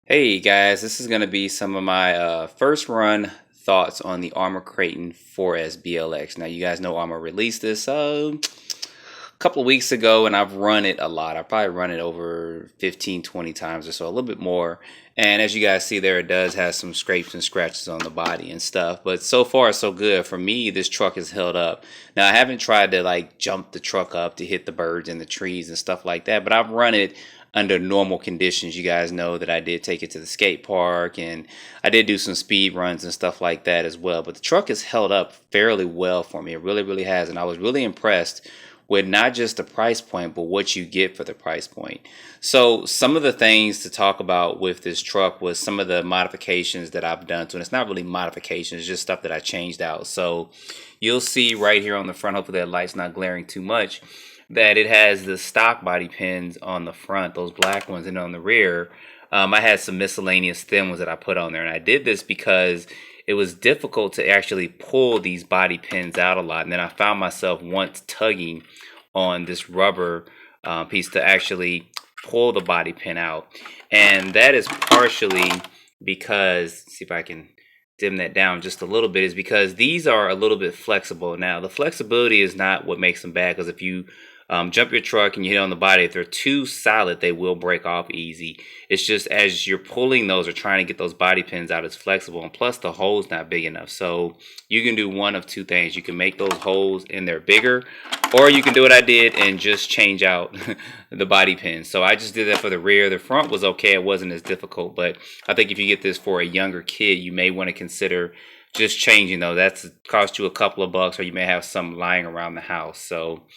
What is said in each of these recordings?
Hey guys, this is going to be some of my first run thoughts on the Arrma Kraton 4S BLX. Now, you guys know Arrma released this a couple of weeks ago, and I've run it a lot. I've probably run it over 15, 20 times or so, a little bit more. And as you guys see there, it does have some scrapes and scratches on the body and stuff. But so far, so good. For me, this truck is held up. Now, I haven't tried to like jump the truck up to hit the birds and the trees and stuff like that, but I've run it under normal conditions. You guys know that I did take it to the skate park and I did do some speed runs and stuff like that as well. But the truck has held up fairly well for me. It really, really has. And I was really impressed with not just the price point, but what you get for the price point. So some of the things to talk about with this truck was some of the modifications that I've done to it. It's not really modifications, it's just stuff that I changed out. So you'll see right here on the front, hopefully that light's not glaring too much, that it has the stock body pins on the front, those black ones, and on the rear, I had some miscellaneous thin ones that I put on there. And I did this because it was difficult to actually pull these body pins out a lot. And then I found myself once tugging on this rubber piece to actually pull the body pin out. And that is partially because, see if I can dim that down just a little bit, is because these are a little bit flexible. Now, the flexibility is not what makes them bad, because if you jump your truck and you hit on the body, if they're too solid, they will break off easy. It's just as you're pulling those or trying to get those body pins out, it's flexible, and plus the hole's not big enough. So you can do one of two things. You can make those holes in there bigger, or you can do what I did and just change out the body pins. So I just did that for the rear. The front was okay. It wasn't as difficult, but I think if you get this for a younger kid, you may want to consider just changing those. That's cost you a couple of bucks, or you may have some lying around the house. So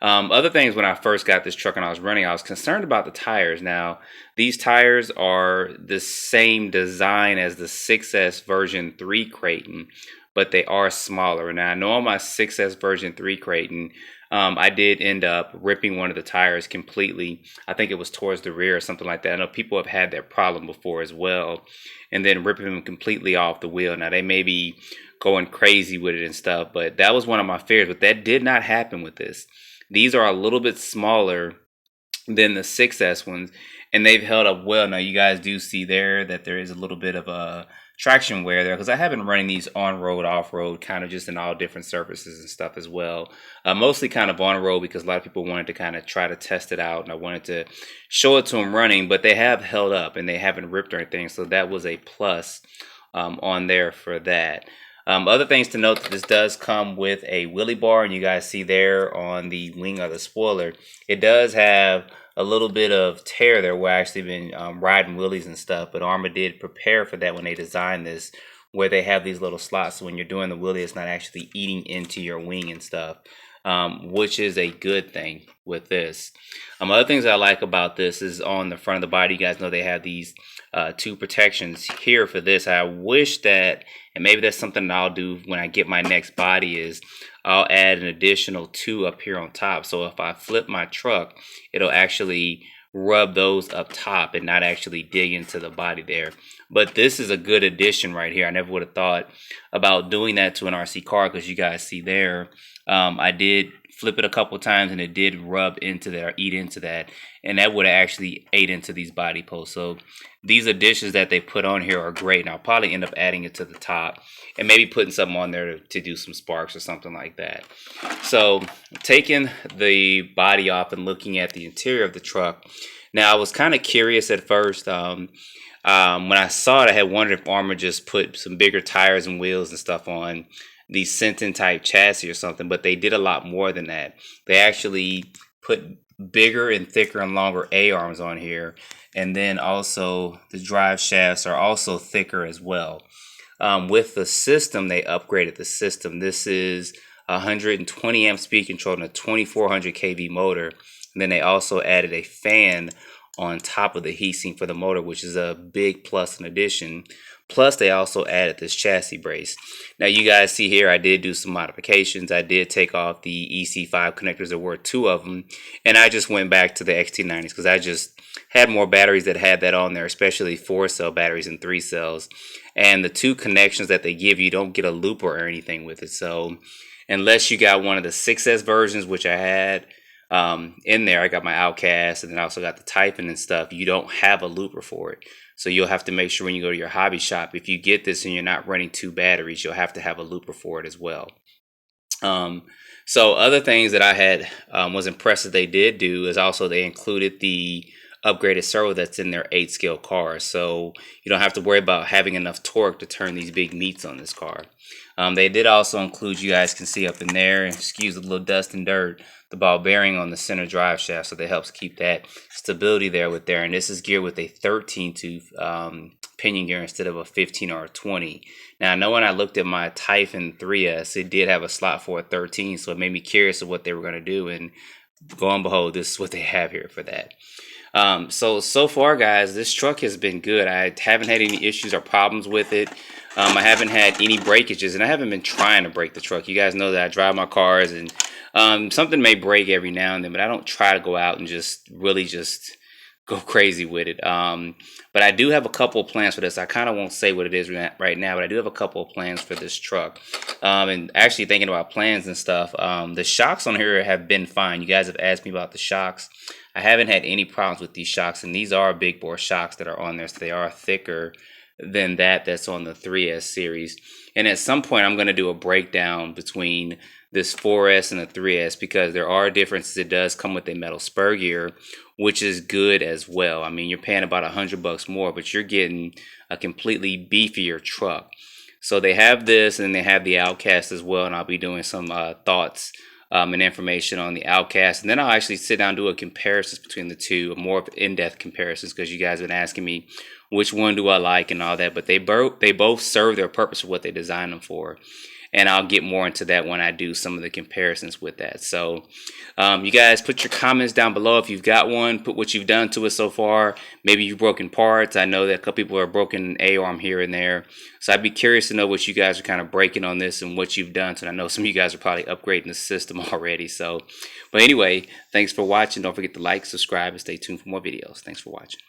other things, when I first got this truck and I was running, I was concerned about the tires. Now, these tires are the same design as the 6S version 3 Kraton, but they are smaller. Now, I know on my 6S version 3 Kraton, I did end up ripping one of the tires completely. I think it was towards the rear or something like that. I know people have had that problem before as well, and then ripping them completely off the wheel. Now, they may be going crazy with it and stuff, but that was one of my fears. But that did not happen with this. These are a little bit smaller than the 6S ones, and they've held up well. Now, you guys do see there that there is a little bit of a traction wear there, because I have been running these on-road, off-road, kind of just in all different surfaces and stuff as well. Mostly kind of on-road, because a lot of people wanted to kind of try to test it out, and I wanted to show it to them running, but they have held up and they haven't ripped or anything, so that was a plus on there for that. Other things to note, that this does come with a Willie Bar, and you guys see there on the wing of the spoiler, it does have a little bit of tear there where I actually been riding wheelies and stuff, but Arrma did prepare for that when they designed this, where they have these little slots, so when you're doing the wheelie, it's not actually eating into your wing and stuff, which is a good thing with this. Other things I like about this is on the front of the body, you guys know they have these two protections here for this. I wish that, and maybe that's something that I'll do when I get my next body, is I'll add an additional two up here on top. So if I flip my truck, it'll actually rub those up top and not actually dig into the body there. But this is a good addition right here. I never would have thought about doing that to an RC car, because you guys see there, I did flip it a couple times and it did rub into there, or eat into that, and that would have actually ate into these body posts. So these additions that they put on here are great, and I'll probably end up adding it to the top and maybe putting something on there to do some sparks or something like that. So taking the body off and looking at the interior of the truck, now I was kind of curious at first. When I saw it, I had wondered if Arrma just put some bigger tires and wheels and stuff on the Senton type chassis or something, but they did a lot more than that. They actually put bigger and thicker and longer A-arms on here, and then also the drive shafts are also thicker as well. With the system, they upgraded the system. This is 120 amp speed control and a 2400 kV motor, and then they also added a fan on top of the heatsink for the motor, which is a big plus in addition. Plus, they also added this chassis brace. Now, you guys see here, I did do some modifications. I did take off the EC5 connectors. There were two of them. And I just went back to the XT90s, because I just had more batteries that had that on there, especially 4-cell batteries and 3 cells. And the two connections that they give you don't get a looper or anything with it. So unless you got one of the 6S versions, which I had, in there. I got my Outcast, and then I also got the Typhon and stuff. You don't have a looper for it. So you'll have to make sure when you go to your hobby shop, if you get this and you're not running 2 batteries, you'll have to have a looper for it as well. So other things that I had was impressed that they did do is also they included the upgraded servo that's in their 8-scale car. So you don't have to worry about having enough torque to turn these big meats on this car. They did also include, you guys can see up in there, excuse the little dust and dirt, the ball bearing on the center drive shaft. So that helps keep that stability there with there. And this is geared with a 13 tooth pinion gear instead of a 15 or a 20. Now I know when I looked at my Typhon 3S, it did have a slot for a 13. So it made me curious of what they were going to do. And lo and behold, this is what they have here for that. So far, guys, this truck has been good. I haven't had any issues or problems with it. I haven't had any breakages, and I haven't been trying to break the truck. You guys know that I drive my cars, and something may break every now and then, but I don't try to go out and just really just go crazy with it. But I do have a couple of plans for this. I kind of won't say what it is right now, but I do have a couple of plans for this truck. And actually thinking about plans and stuff, the shocks on here have been fine. You guys have asked me about the shocks. I haven't had any problems with these shocks, and these are big bore shocks that are on there, so they are thicker than that's on the 3S series. And at some point, I'm going to do a breakdown between this 4S and the 3S because there are differences. It does come with a metal spur gear, which is good as well. I mean, you're paying about $100 more, but you're getting a completely beefier truck. So they have this, and they have the Outcast as well, and I'll be doing some thoughts and information on the Outcast, and then I'll actually sit down and do a comparisons between the two, more of in-depth comparisons, because you guys have been asking me which one do I like and all that. But they both serve their purpose for what they designed them for, and I'll get more into that when I do some of the comparisons with that. So you guys put your comments down below if you've got one. Put what you've done to it so far. Maybe you've broken parts. I know that a couple people are broken A-arm here and there. So I'd be curious to know what you guys are kind of breaking on this and what you've done. So I know some of you guys are probably upgrading the system already. So, but anyway, thanks for watching. Don't forget to like, subscribe, and stay tuned for more videos. Thanks for watching.